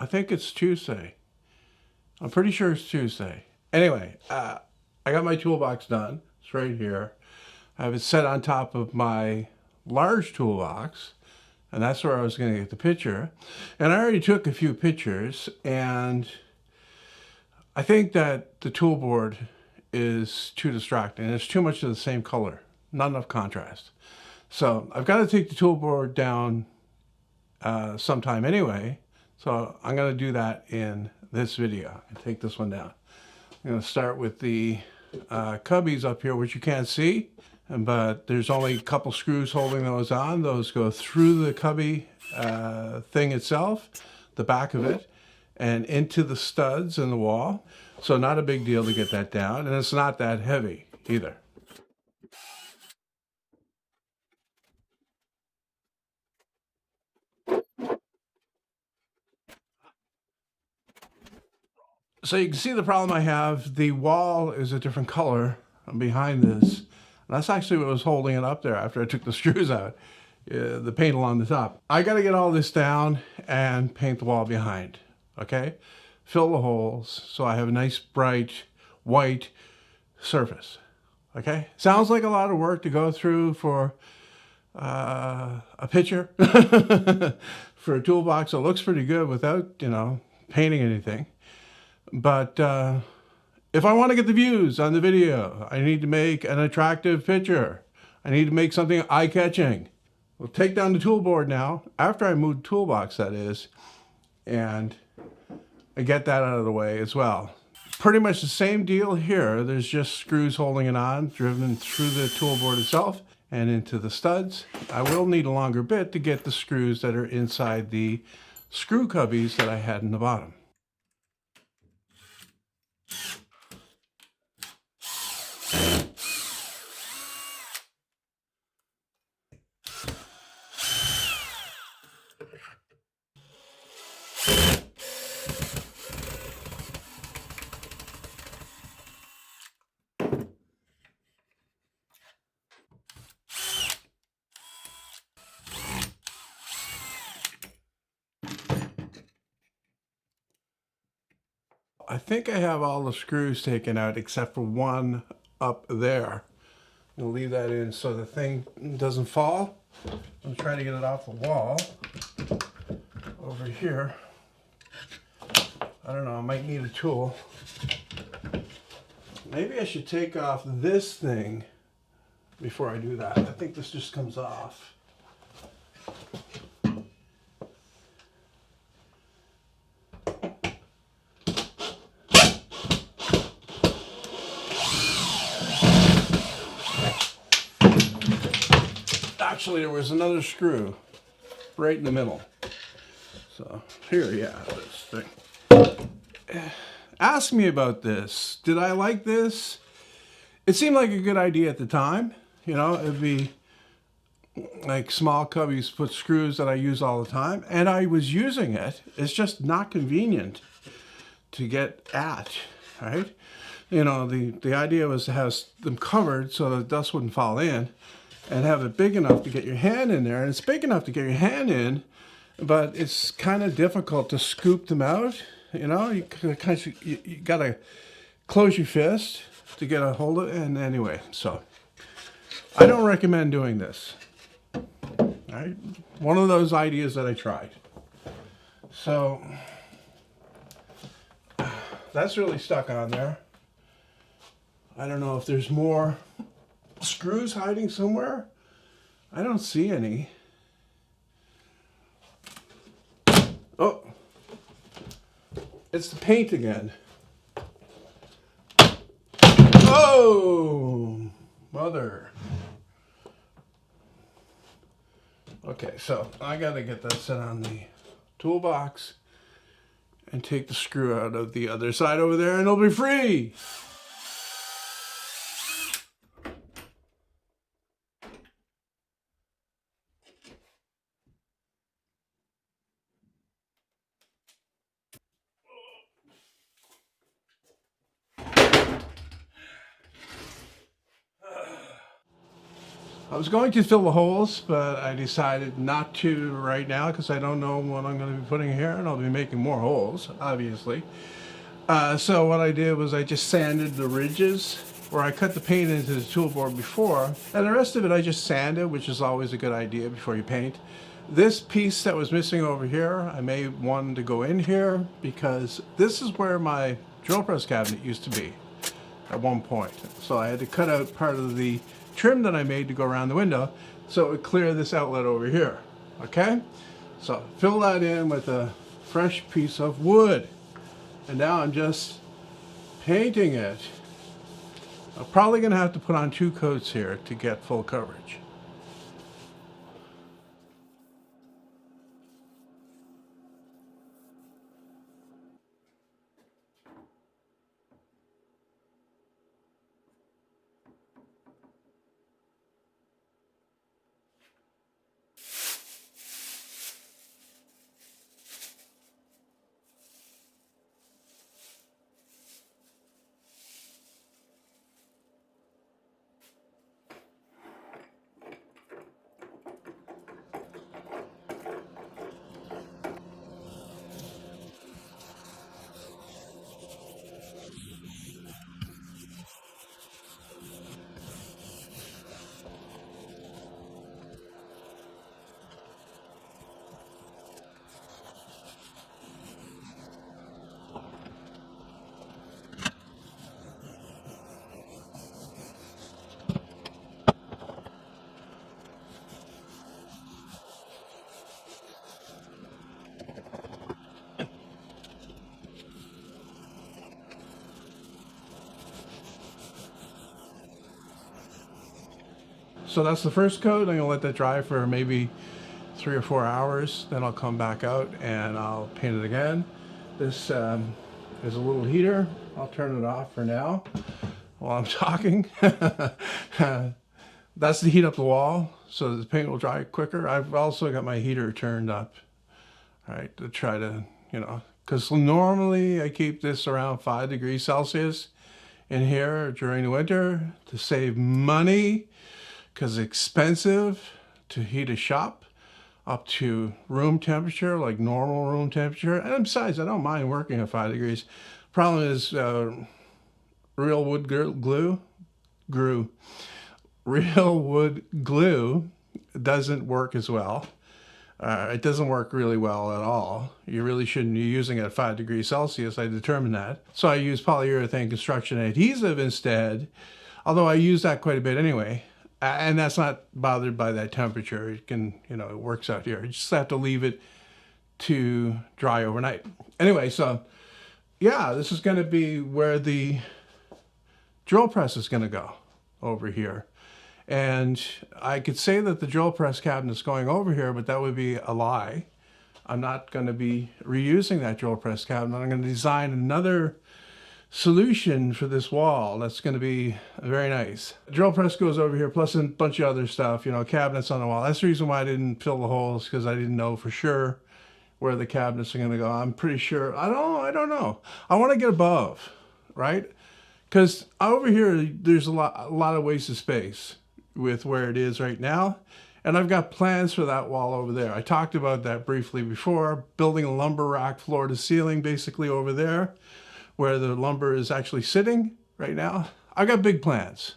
I think it's Tuesday. I'm pretty sure it's Tuesday. Anyway, I got my toolbox done. It's right here. I have it set on top of my large toolbox, and that's where I was going to get the picture. And I already took a few pictures, and I think that the toolboard is too distracting. It's too much of the same color, not enough contrast. So I've got to take the toolboard down sometime anyway. So I'm going to do that in this video and take this one down. I'm going to start with the cubbies up here, which you can't see, but there's only a couple screws holding those on. Those go through the cubby thing itself, the back of it, and into the studs in the wall. So not a big deal to get that down, and it's not that heavy either. So you can see the problem I have. The wall is a different color behind this. And that's actually what was holding it up there after I took the screws out, the paint along the top. I got to get all this down and paint the wall behind, okay? Fill the holes so I have a nice bright white surface, okay? Sounds like a lot of work to go through for a picture, for a toolbox. It looks pretty good without, painting anything. But if I want to get the views on the video, I need to make an attractive picture. I need to make something eye-catching. We'll take down the toolboard now, after I move the toolbox, that is, and I get that out of the way as well. Pretty much the same deal here. There's just screws holding it on, driven through the toolboard itself and into the studs. I will need a longer bit to get the screws that are inside the screw cubbies that I had in the bottom. I think I have all the screws taken out except for one up there. We'll leave that in so the thing doesn't fall. I'm trying to get it off the wall over here. I don't know, I might need a tool. Maybe I should take off this thing before I do that. I think this just comes off. Actually, there was another screw right in the middle. So here, yeah, this thing. Ask me about this. Did I like this? It seemed like a good idea at the time. It'd be like small cubbies, put screws that I use all the time, and I was using it. It's just not convenient to get at, right? The idea was to have them covered so the dust wouldn't fall in, and have it big enough to get your hand in there. And it's big enough to get your hand in, but it's kind of difficult to scoop them out. You gotta close your fist to get a hold of it. And anyway, so I don't recommend doing this. All right, one of those ideas that I tried. So that's really stuck on there. I don't know if there's more screws hiding somewhere. I don't see any. Oh, it's the paint again. Oh, mother. Okay, so I gotta get that set on the toolbox and take the screw out of the other side over there, and it'll be free. I was going to fill the holes, but I decided not to right now because I don't know what I'm going to be putting here, and I'll be making more holes, obviously. So what I did was I just sanded the ridges where I cut the paint into the toolboard before, and the rest of it I just sanded, which is always a good idea before you paint. This piece that was missing over here, I may want to go in here because this is where my drill press cabinet used to be at one point. So I had to cut out part of the trim that I made to go around the window so it would clear this outlet over here. Okay? So fill that in with a fresh piece of wood. And now I'm just painting it. I'm probably going to have to put on 2 coats here to get full coverage. So that's the first coat. I'm gonna let that dry for maybe 3 or 4 hours. Then I'll come back out and I'll paint it again. This is a little heater. I'll turn it off for now while I'm talking. That's to heat up the wall so the paint will dry quicker. I've also got my heater turned up, right, to try to, because normally I keep this around 5 degrees Celsius in here during the winter to save money, because it's expensive to heat a shop up to room temperature, like normal room temperature. And besides, I don't mind working at 5 degrees. Problem is real wood glue doesn't work as well. It doesn't work really well at all. You really shouldn't be using it at 5 degrees Celsius. I determined that. So I use polyurethane construction adhesive instead, although I use that quite a bit anyway. And that's not bothered by that temperature. It can, it works out here. You just have to leave it to dry overnight. Anyway, so yeah, this is going to be where the drill press is going to go over here. And I could say that the drill press cabinet is going over here, but that would be a lie. I'm not going to be reusing that drill press cabinet. I'm going to design another solution for this wall that's going to be very nice. Drill press goes over here, plus a bunch of other stuff, cabinets on the wall. That's the reason why I didn't fill the holes, because I didn't know for sure where the cabinets are going to go. I'm pretty sure, I don't know. I want to get above, right? Because over here, there's a lot of wasted space with where it is right now. And I've got plans for that wall over there. I talked about that briefly before, building a lumber rack floor to ceiling basically over there, where the lumber is actually sitting right now. I've got big plans.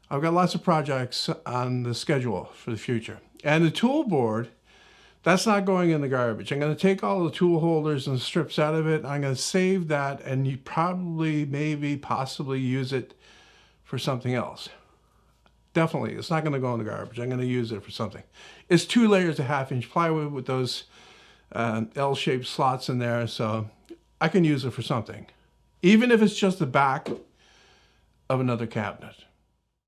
I've got lots of projects on the schedule for the future. And the tool board, that's not going in the garbage. I'm going to take all the tool holders and strips out of it. I'm going to save that, and you probably, maybe, possibly use it for something else. Definitely, it's not going to go in the garbage. I'm going to use it for something. It's 2 layers of 1/2-inch plywood with those L-shaped slots in there, so I can use it for something, even if it's just the back of another cabinet.